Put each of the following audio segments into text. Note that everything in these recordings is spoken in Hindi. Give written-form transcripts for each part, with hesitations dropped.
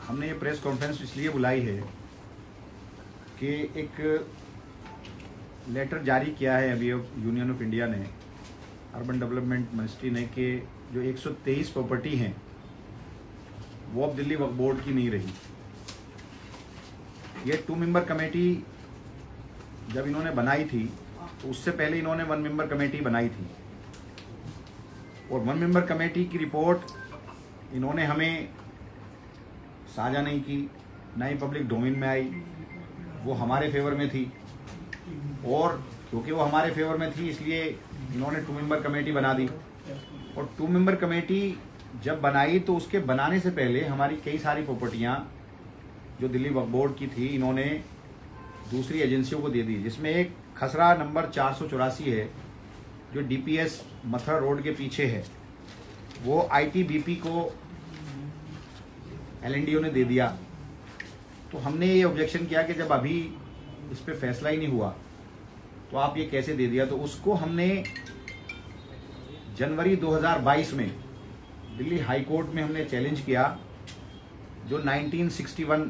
हमने ये प्रेस कॉन्फ्रेंस इसलिए बुलाई है कि एक लेटर जारी किया है अभी यूनियन ऑफ इंडिया ने, अर्बन डेवलपमेंट मिनिस्ट्री ने, कि जो 123 प्रॉपर्टी हैं वो अब दिल्ली वक्फ बोर्ड की नहीं रही। ये 2 मेंबर कमेटी जब इन्होंने बनाई थी तो उससे पहले इन्होंने 1 मेंबर कमेटी बनाई थी, और 1 मेंबर कमेटी की रिपोर्ट इन्होंने हमें साझा नहीं की, ना ही पब्लिक डोमेन में आई। वो हमारे फेवर में थी, और क्योंकि वो हमारे फेवर में थी इसलिए इन्होंने 2 मेंबर कमेटी बना दी। और 2 मेंबर कमेटी जब बनाई तो उसके बनाने से पहले हमारी कई सारी प्रॉपर्टियां जो दिल्ली वक्फ बोर्ड की थी इन्होंने दूसरी एजेंसियों को दे दी, जिसमें एक खसरा नंबर 484 है जो डीपीएस मथुरा रोड के पीछे है। वो आईटीबीपी को एलएनडीओ ने दे दिया। तो हमने ये ऑब्जेक्शन किया कि जब अभी इस पे फैसला ही नहीं हुआ तो आप ये कैसे दे दिया। तो उसको हमने जनवरी 2022 में दिल्ली हाई कोर्ट में हमने चैलेंज किया, जो 1961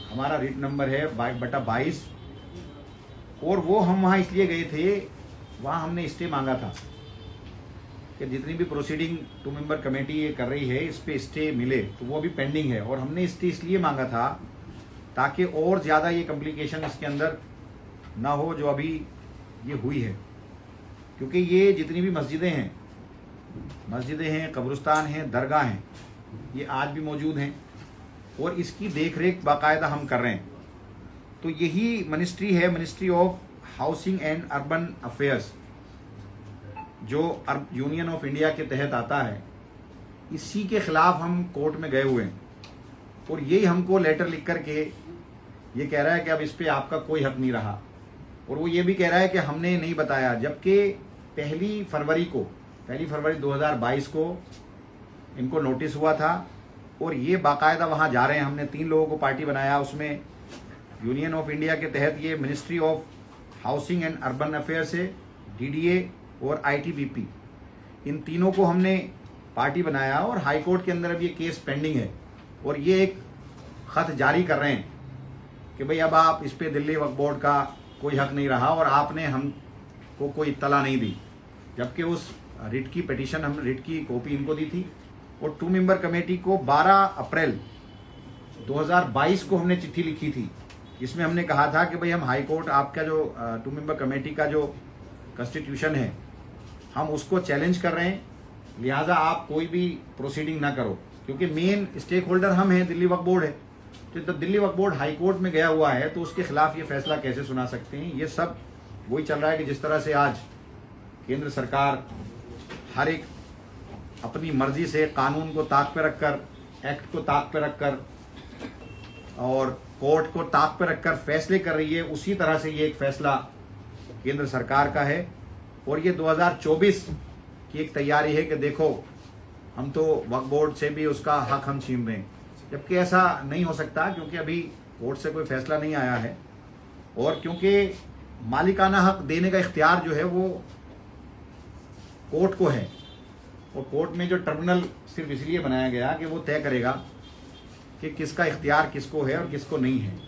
हमारा रिट नंबर है /22, और वो हम वहाँ इसलिए गए थे, वहाँ हमने स्टे मांगा था कि जितनी भी प्रोसीडिंग 2 मेंबर कमेटी ये कर रही है इस पे स्टे मिले, तो वो अभी पेंडिंग है। और हमने स्टे इसलिए मांगा था ताकि और ज़्यादा ये कॉम्प्लिकेशन इसके अंदर ना हो जो अभी ये हुई है, क्योंकि ये जितनी भी मस्जिदें हैं, कब्रिस्तान हैं, दरगाह हैं, ये आज भी मौजूद हैं और इसकी देख रेख बाकायदा हम कर रहे हैं। तो यही मिनिस्ट्री है, ministry of housing and urban affairs, जो यूनियन ऑफ इंडिया के तहत आता है। इसी के खिलाफ हम कोर्ट में गए हुए हैं, और यही हमको लेटर लिख करके ये कह रहा है कि अब इस पे आपका कोई हक नहीं रहा। और वो ये भी कह रहा है कि हमने नहीं बताया, जबकि 1 फरवरी 2022 को इनको नोटिस हुआ था, और ये बाकायदा वहाँ जा रहे हैं। हमने 3 लोगों को पार्टी बनाया, उसमें यूनियन ऑफ इंडिया के तहत ये ministry of housing and urban affairs है, डीडीए और आईटीबीपी, इन तीनों को हमने पार्टी बनाया। और हाई कोर्ट के अंदर अब ये केस पेंडिंग है, और ये एक खत जारी कर रहे हैं कि भाई अब आप इस पे दिल्ली वक्फ बोर्ड का कोई हक नहीं रहा, और आपने हमको कोई इत्तला नहीं दी। जबकि उस रिट की पिटीशन, हम रिट की कॉपी इनको दी थी, और 2 मेंबर कमेटी को 12 अप्रैल 2022 को हमने चिट्ठी लिखी थी, जिसमें हमने कहा था कि भाई हम हाई कोर्ट, आपका जो 2 मेंबर कमेटी का जो कॉन्स्टिट्यूशन है, हम उसको चैलेंज कर रहे हैं, लिहाजा आप कोई भी प्रोसीडिंग ना करो, क्योंकि मेन स्टेक होल्डर हम हैं, दिल्ली वक्फ बोर्ड है। तो जब Delhi Waqf board high court में गया हुआ है तो उसके खिलाफ ये फैसला कैसे सुना सकते हैं। ये सब वही चल रहा है कि जिस तरह से आज केंद्र सरकार हर एक अपनी मर्जी से कानून को ताक पे रखकर, एक्ट को ताक पे रखकर और कोर्ट को ताक पे रखकर फैसले कर रही है, उसी तरह से ये एक फैसला केंद्र सरकार का है। और ये 2024 की एक तैयारी है कि देखो हम तो वक्फ बोर्ड से भी उसका हक हम छीन रहे हैं, जबकि ऐसा नहीं हो सकता, क्योंकि अभी कोर्ट से कोई फैसला नहीं आया है। और क्योंकि मालिकाना हक देने का इख्तियार जो है वो कोर्ट को है, और कोर्ट में जो ट्रिब्यूनल सिर्फ इसलिए बनाया गया कि वो तय करेगा कि किसका इख्तियार किसको है और किसको नहीं है।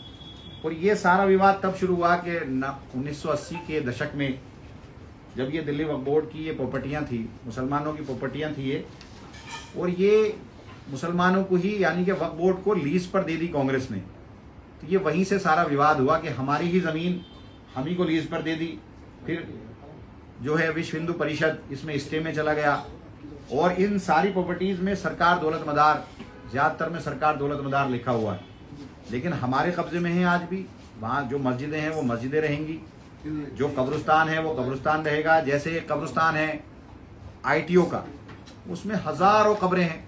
और ये सारा विवाद तब शुरू हुआ कि 1980 के दशक में, जब ये दिल्ली वक्फ बोर्ड की ये प्रॉपर्टियां थी, मुसलमानों की प्रॉपर्टियां थी ये, और ये मुसलमानों को ही, यानी कि वक्फ बोर्ड को लीज पर दे दी कांग्रेस ने। तो ये वहीं से सारा विवाद हुआ कि हमारी ही जमीन हम ही को लीज पर दे दी। फिर जो है विश्व हिंदू परिषद इसमें स्टे में चला गया, और इन सारी प्रॉपर्टीज में सरकार दौलतमदार, ज्यादातर में सरकार दौलतमदार लिखा हुआ है, लेकिन हमारे कब्जे में है आज भी। वहाँ जो मस्जिदें हैं वो मस्जिदें रहेंगी, जो कब्रिस्तान है वो कब्रिस्तान रहेगा। जैसे कब्रिस्तान है आईटीओ का, उसमें हजारों कब्रें हैं।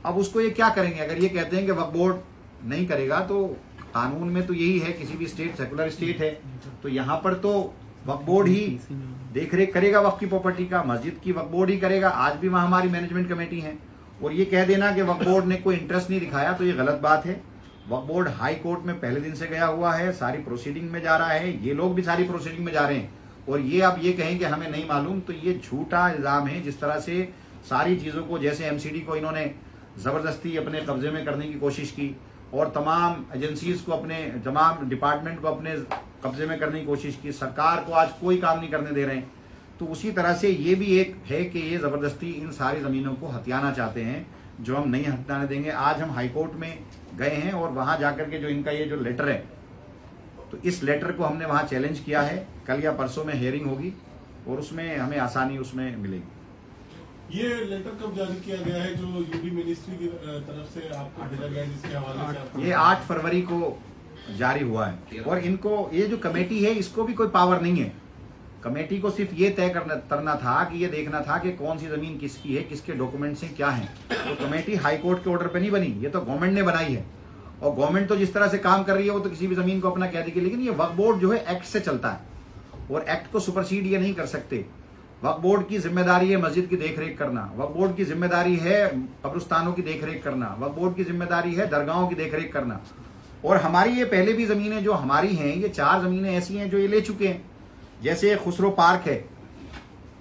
अब उसको ये क्या करेंगे? अगर ये कहते हैं कि वक्फ बोर्ड नहीं करेगा, तो कानून में तो यही है, किसी भी स्टेट सेकुलर स्टेट है, तो यहाँ पर तो वक्फ बोर्ड ही देख रेख करेगा वक्फ की प्रॉपर्टी का, मस्जिद की वक्फ बोर्ड ही करेगा। आज भी वहाँ हमारी मैनेजमेंट कमेटी है, और ये कह देना कि वक्फ बोर्ड ने कोई इंटरेस्ट नहीं दिखाया तो ये गलत बात है। वक्फ बोर्ड हाई कोर्ट में पहले दिन से गया हुआ है, सारी प्रोसीडिंग में जा रहा है, ये लोग भी सारी प्रोसीडिंग में जा रहे हैं, और ये अब ये कहें कि हमें नहीं मालूम, तो ये झूठा इल्जाम है। जिस तरह से सारी चीजों को, जैसे एमसीडी को इन्होंने ज़बरदस्ती अपने कब्जे में करने की कोशिश की और तमाम एजेंसीज को, अपने तमाम डिपार्टमेंट को अपने कब्जे में करने की कोशिश की। सरकार को आज कोई काम नहीं करने दे रहे हैं। तो उसी तरह से ये भी एक है कि ये ज़बरदस्ती इन सारी ज़मीनों को हथियाना चाहते हैं, जो हम नहीं हथियाने देंगे। आज हम हाईकोर्ट में गए हैं और वहाँ जाकर के जो इनका ये जो लेटर है, तो इस लेटर को हमने वहाँ चैलेंज किया है। कल या परसों में हियरिंग होगी और उसमें हमें आसानी उसमें मिलेगी। ये लेटर कब जारी किया गया है जो यूबी मिनिस्ट्री की तरफ से आपको भेजा गया है, जिसके हवाले से आपको? ये 8 फरवरी को जारी हुआ है। और इनको ये जो कमेटी है इसको भी कोई पावर नहीं है। कमेटी को सिर्फ ये तय करना था कि ये देखना था कि कौन सी जमीन किसकी है, किसके डॉक्यूमेंट्स हैं, क्या हैं। तो कमेटी हाई कोर्ट के ऑर्डर पे नहीं बनी, ये तो गवर्नमेंट ने बनाई है। और गवर्नमेंट तो जिस तरह से काम कर रही है वो तो किसी भी जमीन को अपना कह देगी। लेकिन ये वक्फ बोर्ड जो है एक्ट से चलता है और एक्ट को सुपरसीड ये नहीं कर सकते। वक्फ बोर्ड की जिम्मेदारी है मस्जिद की देखरेख करना, वक्फ बोर्ड की जिम्मेदारी है कब्रिस्तानों की देखरेख करना, वक्फ बोर्ड की जिम्मेदारी है दरगाहों की देखरेख करना। और हमारी ये पहले भी जमीनें जो हमारी हैं, ये 4 जमीनें ऐसी हैं जो ये ले चुके हैं। जैसे खुसरो पार्क है,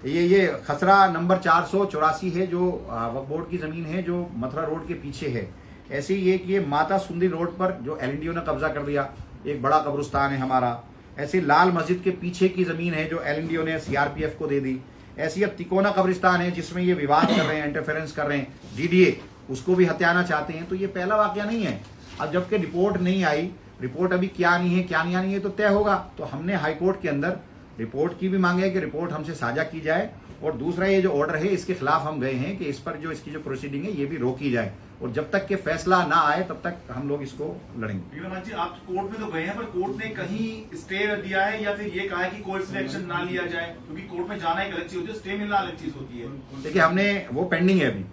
ये खसरा नंबर 484 है जो वक्फ बोर्ड की जमीन है, जो मथुरा रोड के पीछे है। ऐसे ही एक ये माता सुंदरी रोड पर जो एलएनडीओ ने कब्जा कर लिया, एक बड़ा कब्रिस्तान है हमारा। ऐसे लाल मस्जिद के पीछे की जमीन है जो एलएनडीओ ने सीआरपीएफ को दे दी। ऐसी अब तिकोना कब्रिस्तान है जिसमें ये विवाद कर रहे हैं, इंटरफेरेंस कर रहे हैं, डीडीए उसको भी हत्याना चाहते हैं। तो ये पहला वाकया नहीं है। अब जबकि रिपोर्ट नहीं आई, रिपोर्ट अभी क्या नहीं है क्या नहीं आनी है तो तय होगा। तो हमने हाईकोर्ट के अंदर रिपोर्ट की भी मांगे है कि रिपोर्ट हमसे साझा की जाए। और दूसरा ये जो ऑर्डर है इसके खिलाफ हम गए हैं कि इस पर जो इसकी जो प्रोसीडिंग है ये भी रोकी जाए। और जब तक के फैसला ना आए तब तक हम लोग इसको लड़ेंगे। जी, आप कोर्ट में तो गए हैं पर कोर्ट ने कहीं स्टे दिया है या फिर ये कहा है कि कोर्ट से एक्शन ना लिया जाए? क्योंकि कोर्ट में जाना एक अलग चीज होती है, स्टे मिलना अलग चीज होती है। देखिए, हमने वो पेंडिंग है। अभी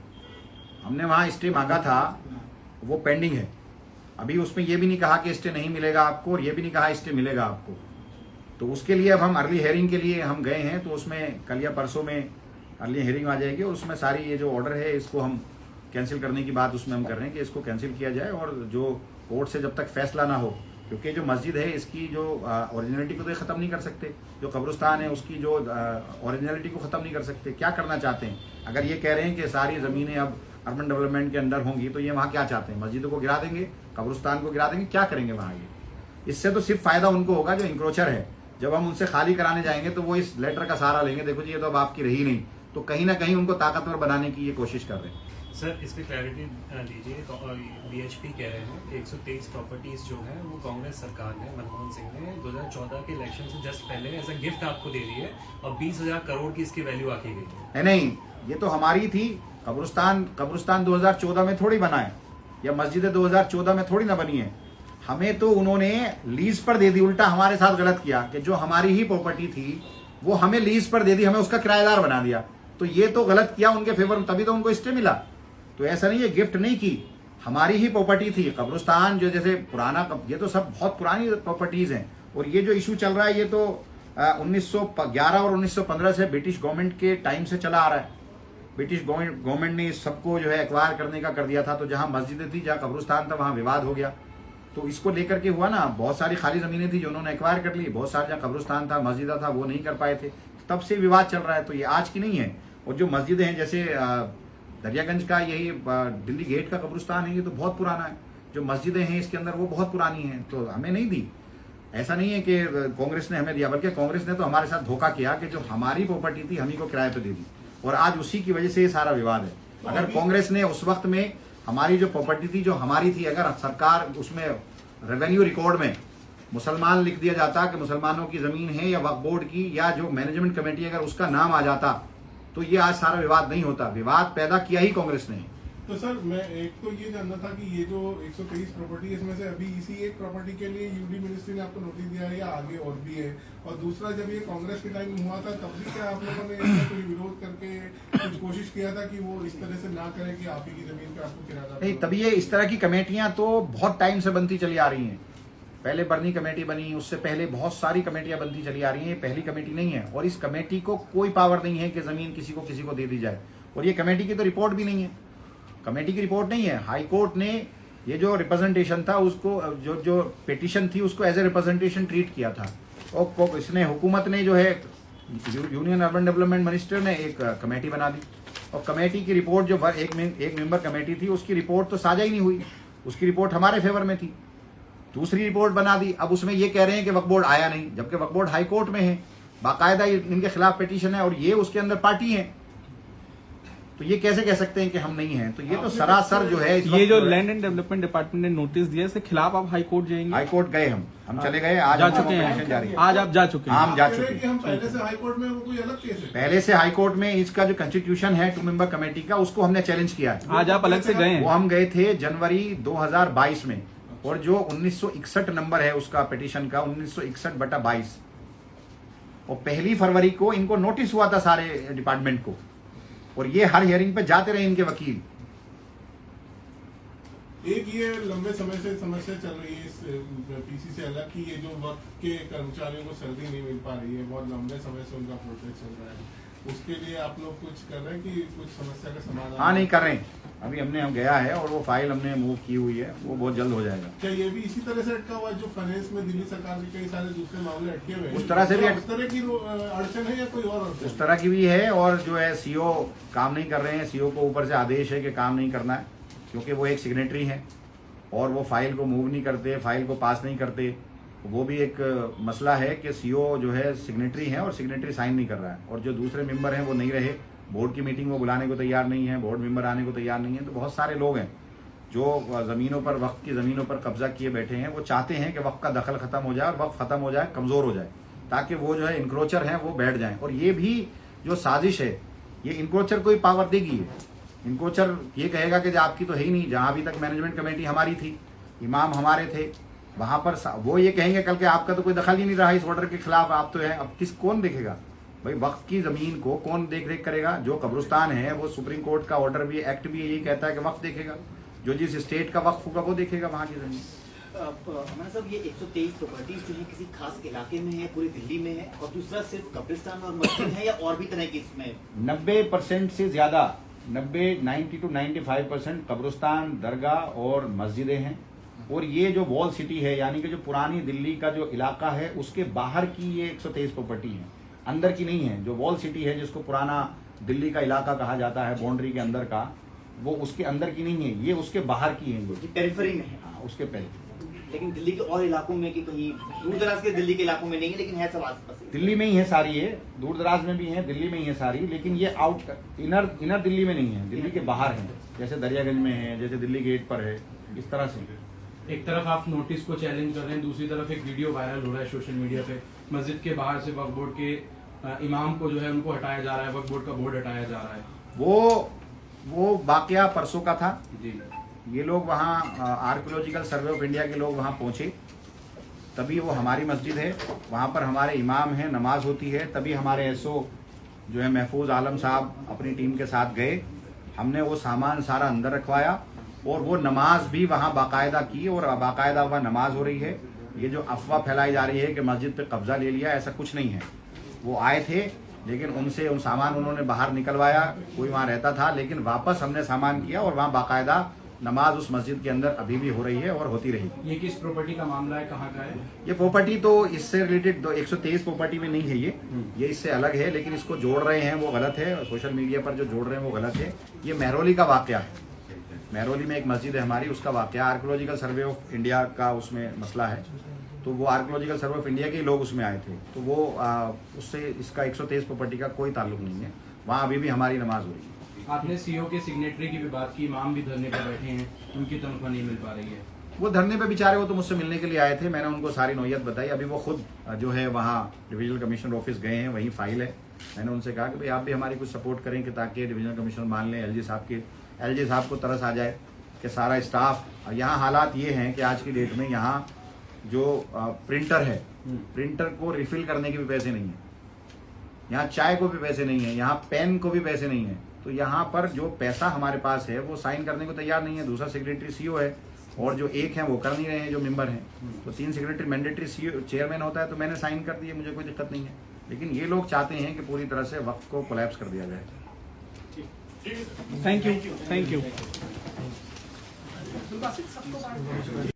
हमने वहां स्टे मांगा था, वो पेंडिंग है। अभी उसमें ये भी नहीं कहा कि स्टे नहीं मिलेगा आपको और ये भी नहीं कहा स्टे मिलेगा आपको। तो उसके लिए अब हम अर्ली हियरिंग के लिए हम गए हैं। तो उसमें कल या परसों में अर्ली हियरिंग आ जाएगी और उसमें सारी ये जो ऑर्डर है इसको हम कैंसिल करने की बात उसमें हम कर रहे हैं कि इसको कैंसिल किया जाए। और जो कोर्ट से जब तक फैसला ना हो, क्योंकि जो मस्जिद है इसकी जो ओरिजिनलिटी को तो ख़त्म नहीं कर सकते, जो कब्रिस्तान है उसकी जो ओरिजिनलिटी को ख़त्म नहीं कर सकते। क्या करना चाहते हैं? अगर ये कह रहे हैं कि सारी ज़मीनें अब अर्बन डेवलपमेंट के अंदर होंगी तो ये वहाँ क्या चाहते हैं? मस्जिदों को गिरा देंगे, कब्रिस्तान को गिरा देंगे, क्या करेंगे वहाँ? ये इससे तो सिर्फ फायदा उनको होगा जो इंक्रोचर है। जब हम उनसे खाली कराने जाएंगे तो वो इस लेटर का सहारा लेंगे, देखो जी ये तो अब आपकी रही नहीं। तो कहीं ना कहीं उनको ताकतवर बनाने की ये कोशिश कर रहे हैं। सर, इस पे क्लैरिटी दीजिए। बीएचपी कह रहे हैं कि 123 प्रॉपर्टीज जो है वो कांग्रेस सरकार ने, मनमोहन सिंह ने 2014 के इलेक्शन से जस्ट पहले एज अ गिफ्ट आपको दे दी है और 20,000 करोड़ की इसकी वैल्यू आकी गई है। नहीं, ये तो हमारी थी। कब्रिस्तान 2014 में थोड़ी बना है, या मस्जिदें 2014 में थोड़ी ना बनी है। हमें तो उन्होंने लीज पर दे दी। उल्टा हमारे साथ गलत किया कि जो हमारी ही प्रॉपर्टी थी वो हमें लीज पर दे दी, हमें उसका किराएदार बना दिया। तो ये तो गलत किया उनके फेवर में, तभी तो उनको स्टे मिला। तो ऐसा नहीं है, गिफ्ट नहीं की, हमारी ही प्रॉपर्टी थी। कब्रिस्तान जो जैसे पुराना, ये तो सब बहुत पुरानी प्रॉपर्टीज हैं। और ये जो इशू चल रहा है ये तो 1911 और 1915 से ब्रिटिश गवर्नमेंट के टाइम से चला आ रहा है। ब्रिटिश गवर्नमेंट ने इस सबको जो है एक्वायर करने का कर दिया था। तो जहां मस्जिदें थी, जहां कब्रिस्तान था, वहां विवाद हो गया। तो इसको लेकर के हुआ ना, बहुत सारी खाली जमीनें थी जो उन्होंने एक्वायर कर ली, बहुत सारे जहाँ कब्रिस्तान था, मस्जिदा था, वो नहीं कर पाए थे। तब से विवाद चल रहा है। तो ये आज की नहीं है। और जो मस्जिदें हैं जैसे दरियागंज का यही दिल्ली गेट का कब्रिस्तान है, ये तो बहुत पुराना है। जो मस्जिदें हैं इसके अंदर वो बहुत पुरानी हैं, तो हमें नहीं दी। ऐसा नहीं है कि कांग्रेस ने हमें दिया, बल्कि कांग्रेस ने तो हमारे साथ धोखा किया कि जो हमारी प्रॉपर्टी थी हम ही को किराए पे दे दी। और आज उसी की वजह से ये सारा विवाद है। अगर कांग्रेस ने उस वक्त में हमारी जो प्रॉपर्टी थी, जो हमारी थी, अगर सरकार उसमें रेवेन्यू रिकॉर्ड में मुसलमान लिख दिया जाता कि मुसलमानों की जमीन है, या वक्फ बोर्ड की, या जो मैनेजमेंट कमेटी अगर उसका नाम आ जाता, तो ये आज सारा विवाद नहीं होता। विवाद पैदा किया ही कांग्रेस ने। तो सर, मैं एक तो ये जानना था कि ये जो 123 प्रॉपर्टी है इसमें से अभी इसी एक प्रॉपर्टी के लिए यूडी मिनिस्ट्री ने आपको नोटिस दिया है या आगे और भी है? और दूसरा, जब ये कांग्रेस के टाइम हुआ था तब भी क्या आप लोगों ने इसका कोई विरोध करके कुछ कोशिश किया था कि वो इस तरह से ना करे कि आप ही की जमीन पे आपको किराया? नहीं, तभी ये इस तरह की कमेटियां तो बहुत टाइम से बनती चली आ रही हैं। पहले बर्नी कमेटी बनी, उससे पहले बहुत सारी कमेटियां बनती चली आ रही हैं। पहली कमेटी नहीं है और इस कमेटी को कोई पावर नहीं है कि जमीन किसी को दे दी जाए। और ये कमेटी की तो रिपोर्ट भी नहीं है, कमेटी की रिपोर्ट नहीं है। हाई कोर्ट ने ये जो रिप्रेजेंटेशन था उसको, जो पिटीशन थी उसको एज ए रिप्रेजेंटेशन ट्रीट किया था। और इसने, हुकूमत ने जो है, यूनियन अर्बन डेवलपमेंट मिनिस्टर ने एक कमेटी बना दी और कमेटी की रिपोर्ट जो एक मेंबर कमेटी थी उसकी रिपोर्ट तो साझा ही नहीं हुई, उसकी रिपोर्ट हमारे फेवर में थी। दूसरी रिपोर्ट बना दी, अब उसमें ये कह रहे हैं कि वक्फ बोर्ड आया नहीं, जबकि वक्फ बोर्ड हाई कोर्ट में है, बाकायदा इनके खिलाफ पिटीशन है और ये उसके अंदर पार्टी है। तो ये कैसे कह सकते हैं कि हम नहीं हैं? तो ये तो सरासर जो है, ये जो लैंड एंड डेवलपमेंट डिपार्टमेंट ने नोटिस दिया इसके खिलाफ आप हाई कोर्ट जाएंगे? हाई कोर्ट गए, हम चले गए, आज जा हमारा चुके पिटीशन हैं, जारी है। आज आप जा चुके हैं? हम जा कह रहे चुके हैं कि हम पहले से हाई कोर्ट में, वो कोई अलग केस है? पहले से हाई कोर्ट में इसका जो कॉन्स्टिट्यूशन है 2 मेंबर कमेटी का, उसको हमने चैलेंज किया है। आज आप अलग से गए हैं? वो हम गए थे जनवरी 2022 में, और जो 1961 नंबर है उसका पिटीशन का 1961/22, और 1 फरवरी को इनको नोटिस हुआ था सारे डिपार्टमेंट को, और ये हर हियरिंग पे जाते रहे इनके वकील। एक ये लंबे समय से समस्या चल रही है इस पीसी से अलग कि ये जो वक्त के कर्मचारियों को सैलरी नहीं मिल पा रही है, बहुत लंबे समय से उनका प्रोटेस्ट चल रहा है, उसके लिए आप लोग कुछ कर रहे हैं कि कुछ समस्या का समाधान? हाँ, नहीं कर रहे हैं, अभी हम गया है और वो फाइल हमने मूव की हुई है, वो बहुत जल्द हो जाएगा। क्या ये भी इसी तरह से अटका हुआ है जो फाइनेंस में दिल्ली सरकार के कई सारे दूसरे मामले अटके हुए हैं? उस तरह से भी उस तरह की अड़चन है या कोई और अड़चन? उस तरह की भी है, और जो है सीओ काम नहीं कर रहे हैं, सीओ को ऊपर से आदेश है कि काम नहीं करना है, क्योंकि वो एक सिग्नेटरी है और वो फाइल को मूव नहीं करते, फाइल को पास नहीं करते। वो भी एक मसला है कि सीओ जो है सिग्नेटरी है और सिग्नेटरी साइन नहीं कर रहा है, और जो दूसरे मेंबर हैं वो नहीं रहे, बोर्ड की मीटिंग वो बुलाने को तैयार नहीं है, बोर्ड मेंबर आने को तैयार नहीं है। तो बहुत सारे लोग हैं जो ज़मीनों पर, वक्फ की ज़मीनों पर कब्जा किए बैठे हैं, वो चाहते हैं कि वक्फ का दखल खत्म हो जाए और वक्फ खत्म हो जाए, कमज़ोर हो जाए, ताकि वो जो है इंक्रोचर हैं वो बैठ जाएं। और ये भी जो साजिश है, ये इंक्रोचर को ही पावर देगी। इंक्रोचर ये कहेगा कि आपकी तो है ही नहीं, जहाँ अभी तक मैनेजमेंट कमेटी हमारी थी, इमाम हमारे थे, वहां पर वो ये कहेंगे कल के आपका तो कोई दखल ही नहीं रहा इस ऑर्डर के खिलाफ, आप तो है। अब कौन देखेगा भाई? वक्फ की जमीन को कौन देख रेख करेगा? जो कब्रिस्तान है वो सुप्रीम कोर्ट का ऑर्डर भी, एक्ट भी यही कहता है कि वक्फ देखेगा, जो जिस स्टेट का वक्फ होगा वो देखेगा वहां की जमीन। हमारा साहब, ये 123 प्रॉपर्टीज जो है किसी खास इलाके में है, पूरी दिल्ली में है, और दूसरा सिर्फ कब्रिस्तान और मस्जिद है, या और भी तरह की इसमें? 90% से ज्यादा, 90 to 95% कब्रिस्तान, दरगाह और मस्जिदें हैं। और ये जो वॉल सिटी है, यानी कि जो पुरानी दिल्ली का जो इलाका है, उसके बाहर की ये 123 प्रॉपर्टी है, अंदर की नहीं है। जो वॉल सिटी है, जिसको पुराना दिल्ली का इलाका कहा जाता है, बाउंड्री के अंदर का, वो उसके अंदर की नहीं है, ये उसके बाहर की है, ये पेरिफेरी में है। हाँ, उसके पहले। लेकिन दिल्ली के और इलाकों में, कि कहीं दूर दराज के दिल्ली के इलाकों में नहीं है, लेकिन है सब आसपास ही। दिल्ली में ही है सारी, ये दूर दराज में भी है, दिल्ली में ही है सारी, लेकिन ये इनर दिल्ली में नहीं है, दिल्ली के बाहर है, जैसे दरियागंज में है, जैसे दिल्ली गेट पर है, इस तरह से। एक तरफ आप नोटिस को चैलेंज कर रहे हैं, दूसरी तरफ एक वीडियो वायरल हो रहा है सोशल मीडिया पे, मस्जिद के बाहर से वक्फ बोर्ड के इमाम को जो है उनको हटाया जा रहा है, वक्फ बोर्ड का बोर्ड हटाया जा रहा है। वो वाकया परसों का था जी। ये लोग वहाँ आर्कियोलॉजिकल सर्वे ऑफ इंडिया के लोग वहाँ पहुंचे, तभी वो हमारी मस्जिद है, वहाँ पर हमारे इमाम हैं, नमाज होती है, तभी हमारे एसओ जो है महफूज आलम साहब अपनी टीम के साथ गए, हमने वो सामान सारा अंदर रखवाया, और वो नमाज भी वहाँ बाकायदा की, और बाकायदा वहाँ नमाज हो रही है। ये जो अफवाह फैलाई जा रही है कि मस्जिद पे कब्जा ले लिया, ऐसा कुछ नहीं है। वो आए थे, लेकिन उनसे उन सामान उन्होंने बाहर निकलवाया, कोई वहाँ रहता था, लेकिन वापस हमने सामान किया, और वहाँ बाकायदा नमाज उस मस्जिद के अंदर अभी भी हो रही है और होती रहेगी। ये किस प्रॉपर्टी का मामला है, कहाँ का है? ये प्रॉपर्टी तो इससे रिलेटेड 123 प्रॉपर्टी में नहीं है, ये इससे अलग है, लेकिन इसको जोड़ रहे हैं वो गलत है, सोशल मीडिया पर जो जोड़ रहे हैं वो गलत है। ये महरौली का वाकया है, महरौली में एक मस्जिद है हमारी, उसका वाकया आर्कियोलॉजिकल सर्वे ऑफ इंडिया का उसमें मसला है, तो वो आर्कियोलॉजिकल सर्वे ऑफ इंडिया के लोग उसमें आए थे, तो वो उससे इसका 123 प्रॉपर्टी का कोई ताल्लुक नहीं है। वहाँ अभी भी हमारी नमाज हो रही है। आपने सीओ के सिग्नेटरी की भी बात की, इमाम भी धरने पर बैठे हैं, उनकी तनख्वाह नहीं मिल पा रही है। वो धरने पे बेचारे, वो तो मुझसे मिलने के लिए आए थे, मैंने उनको सारी नौयत बताई। अभी वो खुद जो है वहाँ डिविजनल कमिश्नर ऑफिस गए हैं, वहीं फाइल है। मैंने उनसे कहा कि भाई आप भी हमारी कुछ सपोर्ट करें कि ताकि डिविजनल कमिश्नर मान लें, एलजी साहब को तरस आ जाए कि सारा स्टाफ। यहाँ हालात ये हैं कि आज की डेट में यहाँ जो प्रिंटर है, प्रिंटर को रिफिल करने के भी पैसे नहीं है, यहाँ चाय को भी पैसे नहीं है, यहाँ पेन को भी पैसे नहीं है। तो यहाँ पर जो पैसा हमारे पास है वो साइन करने को तैयार नहीं है। दूसरा सेक्रेटरी सीओ है, और जो एक है वो कर नहीं रहे हैं, जो मेंबर हैं। तो 3 सेक्रेटरी मैंडेटरी सीओ चेयरमैन होता है, तो मैंने साइन कर दिए, मुझे कोई दिक्कत नहीं है। लेकिन ये लोग चाहते हैं कि पूरी तरह से वक्त को कोलैप्स कर दिया जाए। Thank you.